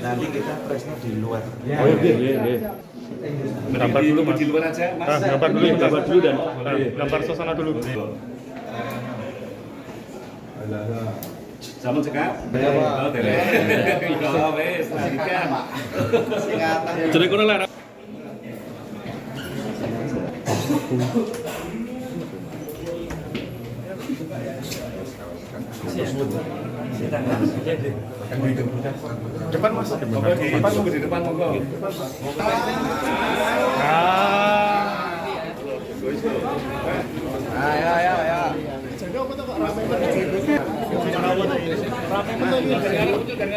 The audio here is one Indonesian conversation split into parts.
Nanti kita presnya di luar. Oh iya. Gambar dulu mas. Di luar aja mas. Gambar dulu dan gambar suasana dulu. Sama cekak. Oh, tele. Oh, wes, lanjutkan. Jadi kurang lah. Depan mas. Depan monggo di depan monggo. Ayo.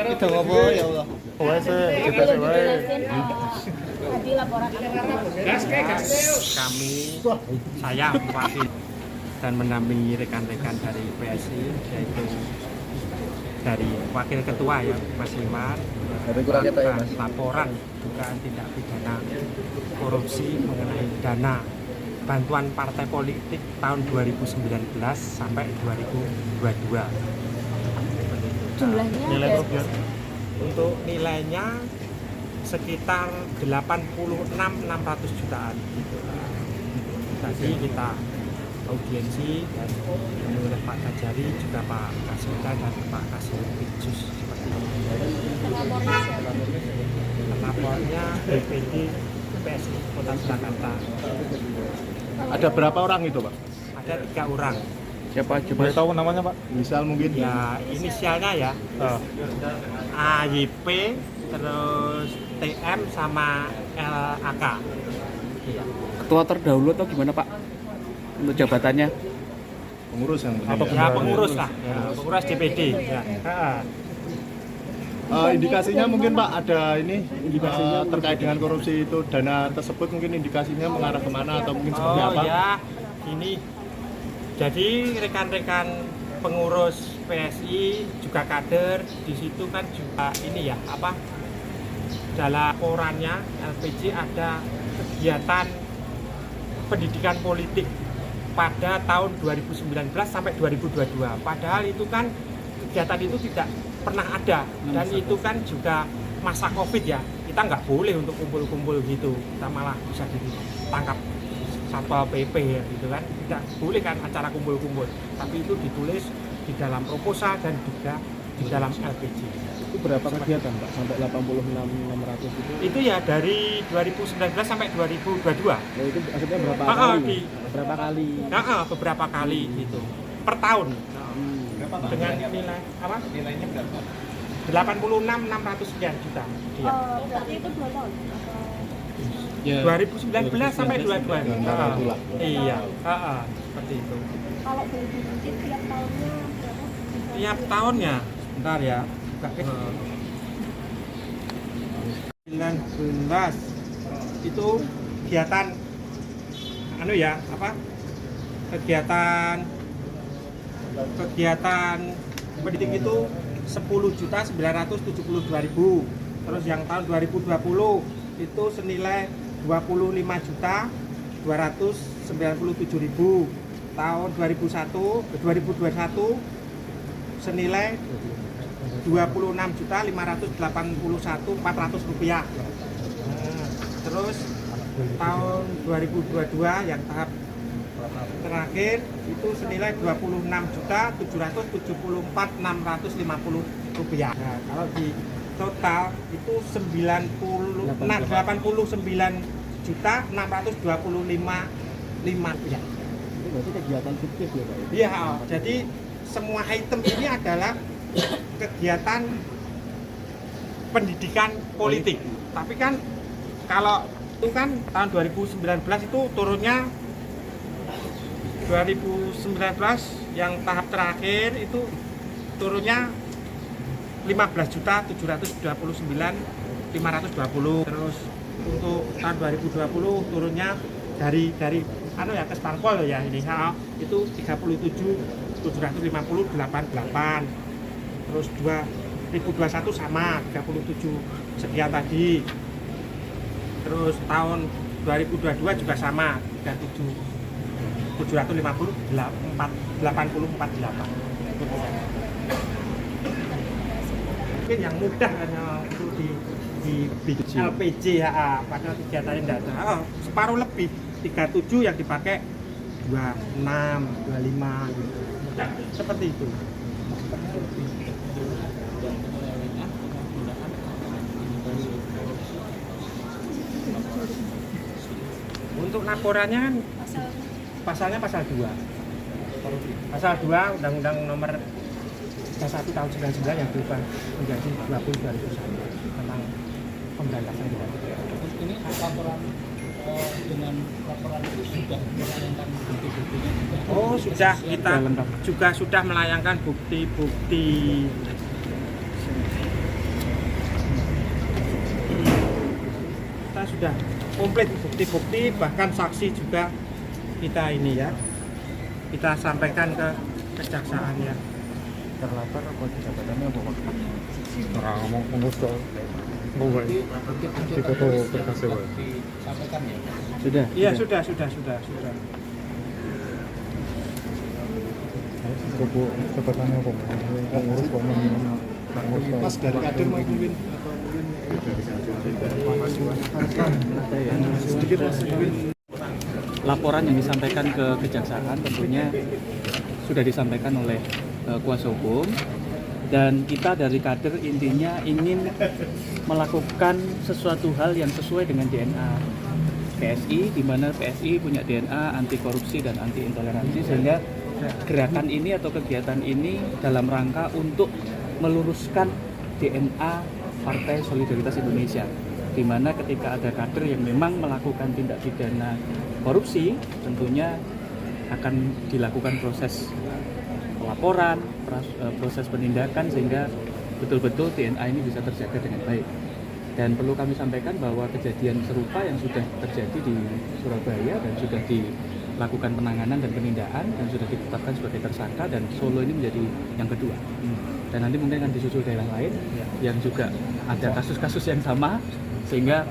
Itu apa ya Allah? Kami, saya mewakili dan mendampingi rekan-rekan dari PSI, yaitu dari Wakil Ketua ya Mas Iwan, laporan dugaan tindak pidana korupsi mengenai dana bantuan partai politik tahun 2019 sampai 2022. Jumlahnya Nilai untuk nilainya sekitar 86.600 jutaan gitu. Tadi kita audiensi dan oleh Pak Kajari juga Pak Kasita dan Pak Kasih Pitsus seperti itu. Pelapornya BPD PSI Kota Surakarta. Ada berapa orang itu Pak? Ada 3 orang. Siapa aja? Boleh tahu namanya Pak? Misal mungkin? Ya inisialnya ya. AYP, terus TM sama LAK. Iya. Ketua terdahulu atau gimana Pak? Untuk jabatannya? Pengurus yang Ya pengurus lah, ya, pengurus DPD. Ya. Indikasinya mungkin Pak ada ini terkait dengan korupsi itu, dana tersebut mungkin indikasinya mengarah kemana atau mungkin seperti apa? Oh ya, ini jadi rekan-rekan pengurus PSI juga kader di situ kan juga ini ya apa dalam laporannya LPG ada kegiatan pendidikan politik pada tahun 2019 sampai 2022. Padahal itu kan kegiatan itu tidak pernah ada dan itu kan juga masa Covid ya. Kita nggak boleh untuk kumpul-kumpul gitu. Kita malah bisa ditangkap Satpol PP ya gitu kan. Tidak boleh kan acara kumpul-kumpul. Tapi itu ditulis di dalam proposal dan juga di dalam LPG. Itu berapa kegiatan Pak? Sampai 86.600 itu? Itu ya dari 2019 sampai 2022. Ya, itu maksudnya berapa kali? Berapa kali? Beberapa kali gitu per tahun. Dengan nilai apa? Nilainya berapa? 86.600 sekian juta. Iya. Berarti itu 2 tahun? Ya. 2019 sampai 2022. Iya, seperti itu. Kalau boleh dibikin tiap tahunnya berapa? Tiap tahunnya, bentar ya. 19 itu kegiatan anu ya, apa? Kegiatan pendidik itu 10.972.000. Terus yang tahun 2020 itu senilai 25.297.000. Tahun 2021 senilai 26.581.400 rupiah. Terus tahun 2022 yang tahap terakhir itu senilai 26.774.650 rupiah. Nah, kalau di total itu 89.625.5 rupiah. Itu berarti kegiatan fiktif ya Pak? Iya, jadi semua item ini adalah kegiatan pendidikan politik. Tapi kan kalau itu kan tahun 2019 itu turunnya 2019 yang tahap terakhir itu turunnya 15.729.000 520. Terus untuk tahun 2020 turunnya dari anu ya kes parpol ya ini itu 37.750.88. Terus 2021 sama 37 sekian tadi. Terus tahun 2022 juga sama 37.750.84. Mungkin yang mudah hanya untuk di LPG ya, pada kegiatan yang tidak ada separuh lebih 37 yang dipakai 26, 25 gitu. Seperti itu. Untuk laporannya kan pasalnya pasal 2. Pasal 2 Undang-Undang Nomor 1 tahun 99 yang berubah menjadi 20/2001 tentang pemberantasan tindak pidana. Ini laporan dengan laporan itu sudah melayangkan bukti-buktinya juga. Oh, sudah, kita juga sudah melayangkan bukti-bukti. Kita sudah komplit bukti-bukti, bahkan saksi juga kita ini ya. Kita sampaikan ke kejaksaan ya. Terlapor apa jabatannya apa Pak? Orang ngomong pengurus dong. Di foto berkasnya disampaikan ya. Sudah. Iya, sudah. Buku jabatannya apa? Pengurus Mas dari kader mungkin atau mungkin sedikit Mas. Laporan yang disampaikan ke kejaksaan tentunya sudah disampaikan oleh kuasa hukum, dan kita dari kader intinya ingin melakukan sesuatu hal yang sesuai dengan DNA PSI, di mana PSI punya DNA anti korupsi dan anti intoleransi, sehingga gerakan ini atau kegiatan ini dalam rangka untuk meluruskan DNA Partai Solidaritas Indonesia, di mana ketika ada kader yang memang melakukan tindak pidana korupsi, tentunya akan dilakukan proses laporan, proses penindakan, sehingga betul-betul DNA ini bisa terjaga dengan baik. Dan perlu kami sampaikan bahwa kejadian serupa yang sudah terjadi di Surabaya dan sudah dilakukan penanganan dan penindakan dan sudah ditetapkan sebagai tersangka, dan Solo ini menjadi yang kedua. Dan nanti mungkin akan disusul daerah lain yang juga ada kasus-kasus yang sama, sehingga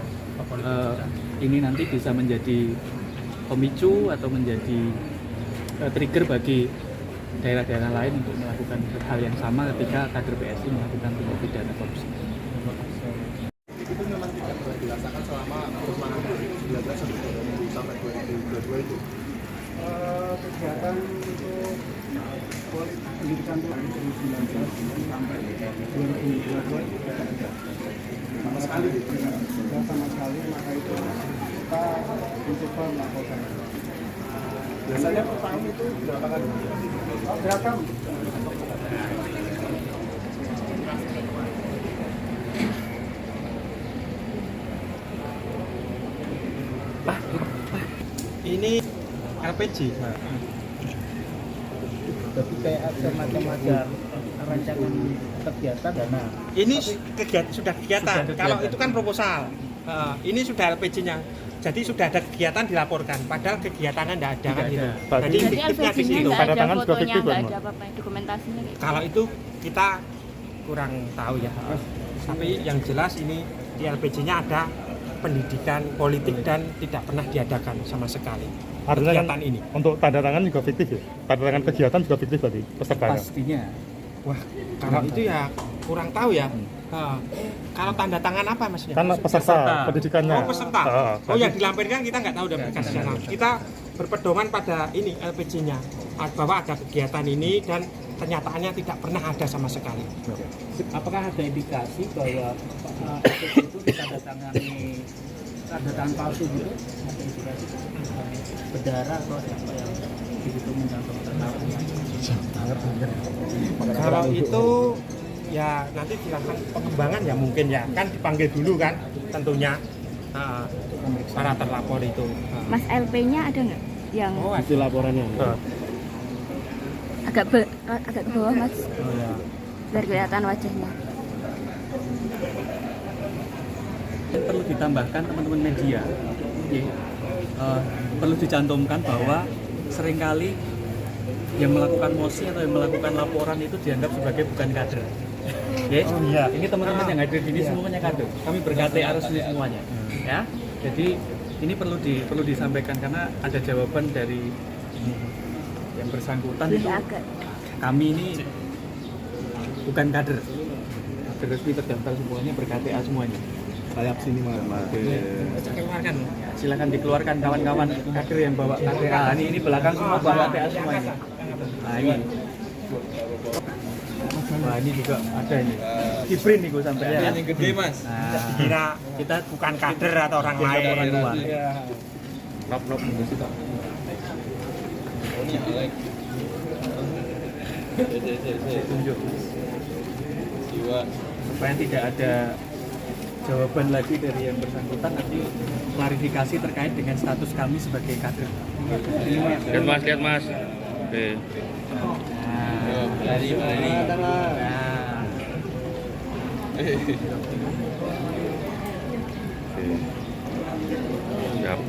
ini nanti bisa menjadi pemicu atau menjadi trigger bagi daerah-daerah lain untuk melakukan hal yang sama ketika kader PSI melakukan tindak pidana korupsi. Itu memang tidak dirasakan selama penanganan 2019 sampai 2022 itu. Kegiatan untuk pendidikan 2019 sampai 2022 sama sekali sama sekali, maka itu kita mencoba melakukan. Biasanya per tahun itu berapa kali? Berapa? Ini LPG. Tapi kayak ada macam-macam rancangan kegiatan dana. Ini sudah kegiatan. Kalau itu kan proposal. Ini sudah LPG-nya. Jadi sudah ada kegiatan dilaporkan. Padahal kegiatannya tidak ada kan gitu. Jadi fiktifnya di situ. Pada tangan juga fiktif, nggak ada apa-apa dokumentasinya gitu. Kalau itu kita kurang tahu ya. Tapi yang jelas ini di LPG-nya ada pendidikan politik dan tidak pernah diadakan sama sekali. Artinya kegiatan ini. Untuk tanda tangan juga fiktif ya? Tanda tangan kegiatan juga fiktif berarti pesertanya? Pastinya. Wah, kalau itu ya kurang tahu ya. Kalau tanda tangan apa maksudnya? Kan peserta pendidikannya. Oh, peserta. Oh, yang dilampirkan kita nggak tahu udah berkasnya. Kita berpedoman pada ini LPG-nya bahwa ada kegiatan ini dan kenyataannya tidak pernah ada sama sekali. Apakah ada indikasi bahwa itu ditandatangani tanda tangan palsu gitu? Ada indikasi berdarah atau apa yang begitu mencantum terkait? Kalau itu ya nanti dilakukan pengembangan ya mungkin ya, kan dipanggil dulu kan tentunya para terlapor itu. Mas LP-nya ada nggak? Yang Oh, Itu laporannya. agak ke bawah Mas. oh ya. Biar kelihatan wajahnya. Perlu ditambahkan teman-teman media, ya, perlu dicantumkan bahwa seringkali yang melakukan mosi atau yang melakukan laporan itu dianggap sebagai bukan kader. Ya, ini teman-teman yang hadir di sini semuanya kader. Kami ber-KTA resmi semuanya. Ya, jadi ini perlu disampaikan karena ada jawaban dari yang bersangkutan itu. Kami ini bukan kader. Kader resmi terdaftar semuanya ber-KTA semuanya. Saya sini Mas. Keluarkan. Ya, silakan dikeluarkan kawan-kawan kader yang bawa KTA. Ini belakang semua bawa KTA semuanya. Nah ini. Wah ini juga ada ini. Kiprin nih gue sampai. Yang gede mas. Nah, Kira kita bukan kader atau orang lain. orang luar. Nop Tunjuk. Supaya tidak ada jawaban lagi dari yang bersangkutan, nanti klarifikasi terkait dengan status kami sebagai kader. Lihat mas. Oke. Lari. Siap.